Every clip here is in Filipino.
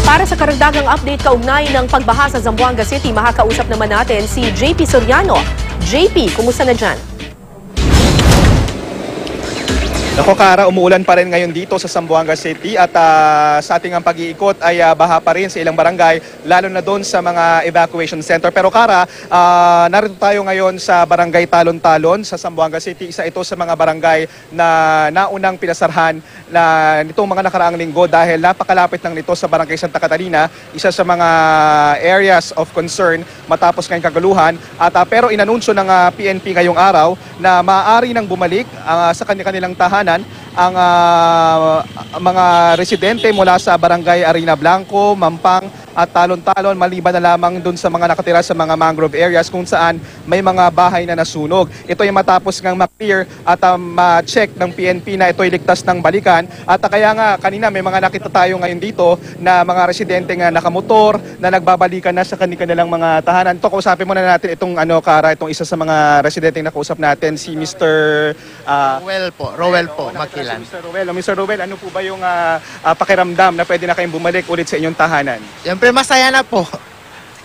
Para sa karagdagang update kaugnay ng pagbaha sa Zamboanga City, makakausap naman natin si JP Soriano. JP, kumusta na dyan? Nako Kara, umuulan pa rin ngayon dito sa Zamboanga City at sa ating pag-iikot ay baha pa rin sa ilang barangay, lalo na doon sa mga evacuation center. Pero Kara, narito tayo ngayon sa barangay Talon-Talon sa Zamboanga City. Isa ito sa mga barangay na naunang pinasarhan na nitong mga nakaraang linggo dahil napakalapit lang nito sa barangay Santa Catalina, isa sa mga areas of concern matapos ngayong kaguluhan. Pero inanunsyo ng PNP ngayong araw na maaari nang bumalik sa kanilang tahanan ang mga residente mula sa barangay Arena Blanco, Mampang at Talon-Talon, maliban na lamang dun sa mga nakatira sa mga mangrove areas kung saan may mga bahay na nasunog. Ito ay matapos ngang ma-clear at ma-check ng PNP na ito ay ligtas ng balikan. At kaya nga kanina may mga nakita tayo ngayon dito na mga residente nga nakamotor na nagbabalikan na sa kanilang mga tahanan. Ito, kausapin muna natin itong Kara, itong isa sa mga residente na kausap natin, si Mr. Rowel po, Makilan. Mr. Rowel, ano po ba yung pakiramdam na pwede na kayong bumalik ulit sa inyong tahanan? Siyempre masaya na po.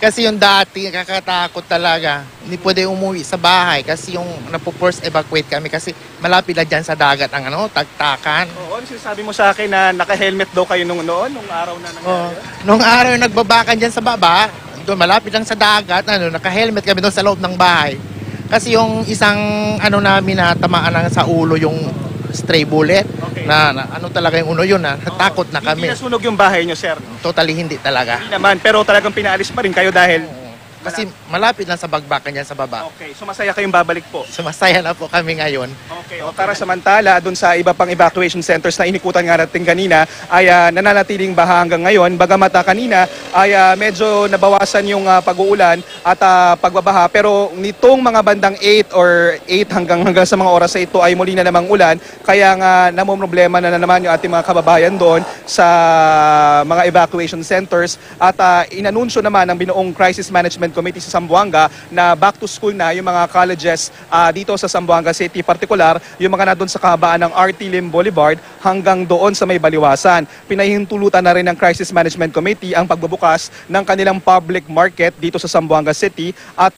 Kasi yung dati, nakakatakot talaga. Hindi pwede umuwi sa bahay kasi yung napo-force evacuate kami kasi malapit na dyan sa dagat ang tagtakan. Oo, sinasabi mo sa akin na naka-helmet daw kayo nung araw na nangyari. Nung araw yung nagbabakan dyan sa baba, doon malapit lang sa dagat, naka-helmet kami doon sa loob ng bahay. Kasi yung isang namin na tamaan lang sa ulo yung stray bullet, okay. Talaga yung uno yun, natakot na kami. Hindi nasunog yung bahay nyo, sir? Totally hindi talaga. Hindi naman, pero talagang pinaalis pa rin kayo dahil... Kasi malapit lang sa bagbakan yan sa baba. Okay, so masaya kayong babalik po? So masaya na po kami ngayon. Okay, o para samantala, dun sa iba pang evacuation centers na inikutan nga natin kanina, ay nananatiling baha hanggang ngayon. Bagamat kanina ay medyo nabawasan yung pag-uulan at pagbabaha. Pero nitong mga bandang 8 or 8 hanggang sa mga oras na ito ay muli na namang ulan. Kaya nga namumroblema na naman yung ating mga kababayan doon sa mga evacuation centers. At inanunsyo naman ng binuong Crisis Management Committee sa Zamboanga na back to school na yung mga colleges dito sa Zamboanga City, particular yung mga na doon sa kahabaan ng RT Lim Boulevard hanggang doon sa may Baliwasan. Pinahintulutan na rin ng Crisis Management Committee ang pagbubukas ng kanilang public market dito sa Zamboanga City at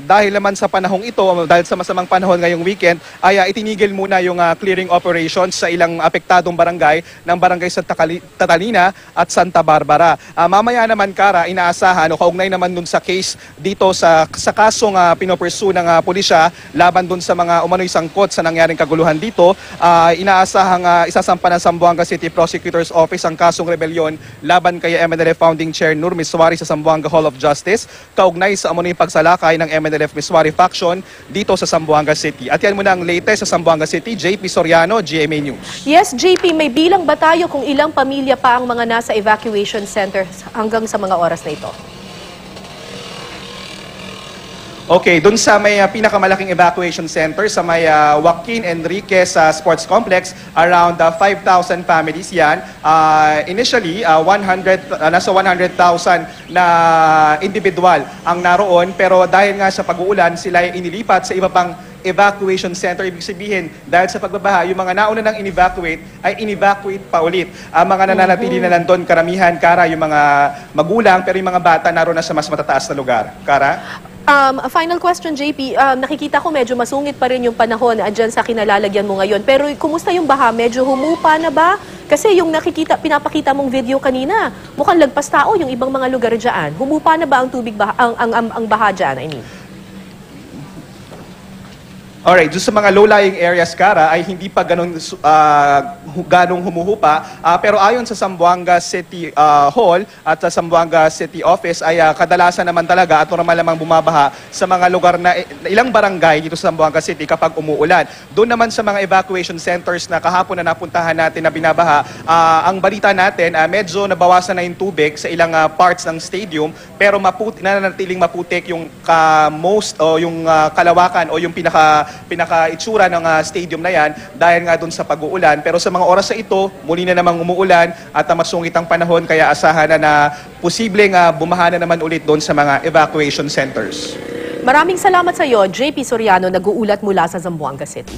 dahil naman sa panahong ito, dahil sa masamang panahon ngayong weekend, ay itinigil muna yung clearing operations sa ilang apektadong barangay ng barangay Santa Catalina at Santa Barbara. Mamaya naman, Kara, inaasahan o kaugnay naman sa case dito sa kasong pinopursue ng pulisya laban dun sa mga umano'y sangkot sa nangyaring kaguluhan dito, inaasahang isasampa ng Zamboanga City Prosecutor's Office ang kasong rebellion laban kay MNLF Founding Chair Nur Miswari sa Zamboanga Hall of Justice kaugnay sa umano'y pagsalakay ng MNLF Miswari faction dito sa Zamboanga City. At yan muna ang latest sa Zamboanga City. JP Soriano, GMA News. Yes, JP, may bilang ba tayo kung ilang pamilya pa ang mga nasa evacuation centers hanggang sa mga oras na ito? Okay, dun sa may pinakamalaking evacuation center sa may Joaquin Enriquez Sports Complex, around 5,000 families yan. Initially, nasa 100,000 na individual ang naroon, pero dahil nga sa pag-uulan, sila ay inilipat sa iba pang evacuation center. Ibig sabihin, dahil sa pagbabaha, yung mga nauna nang in-evacuate ay in-evacuate pa ulit. Ang mga nananatili na nandun, karamihan, Kara, yung mga magulang, pero yung mga bata naroon na sa mas matataas na lugar. Kara? A final question, JP. Nakikita ko medyo masungit pa rin yung panahon andyan sa kinalalagyan mo ngayon. Pero kumusta yung baha? Medyo humupa na ba? Kasi yung pinapakita mong video kanina, mukhang lagpas tao yung ibang mga lugar dyan. Humupa na ba ang tubig ang baha dyan? I mean. Alright, doon sa mga low-lying areas, Kara, ay hindi pa ganong humuhupa. Pero ayon sa Zamboanga City Hall at sa Zamboanga City Office ay kadalasan naman talaga at normal lamang bumabaha sa mga lugar na ilang barangay dito sa Zamboanga City kapag umuulan. Doon naman sa mga evacuation centers na kahapon na napuntahan natin na binabaha, ang balita natin, medyo nabawasan na yung tubig sa ilang parts ng stadium, pero nananatiling maputik yung yung kalawakan o yung pinaka-itsura ng stadium na yan dahil nga doon sa pag-uulan. Pero sa mga oras na ito, muli na namang umuulan at masungit ang panahon, kaya asahan na posibleng bumaha na naman ulit doon sa mga evacuation centers. Maraming salamat sa iyo, JP Soriano, nag-uulat mula sa Zamboanga City.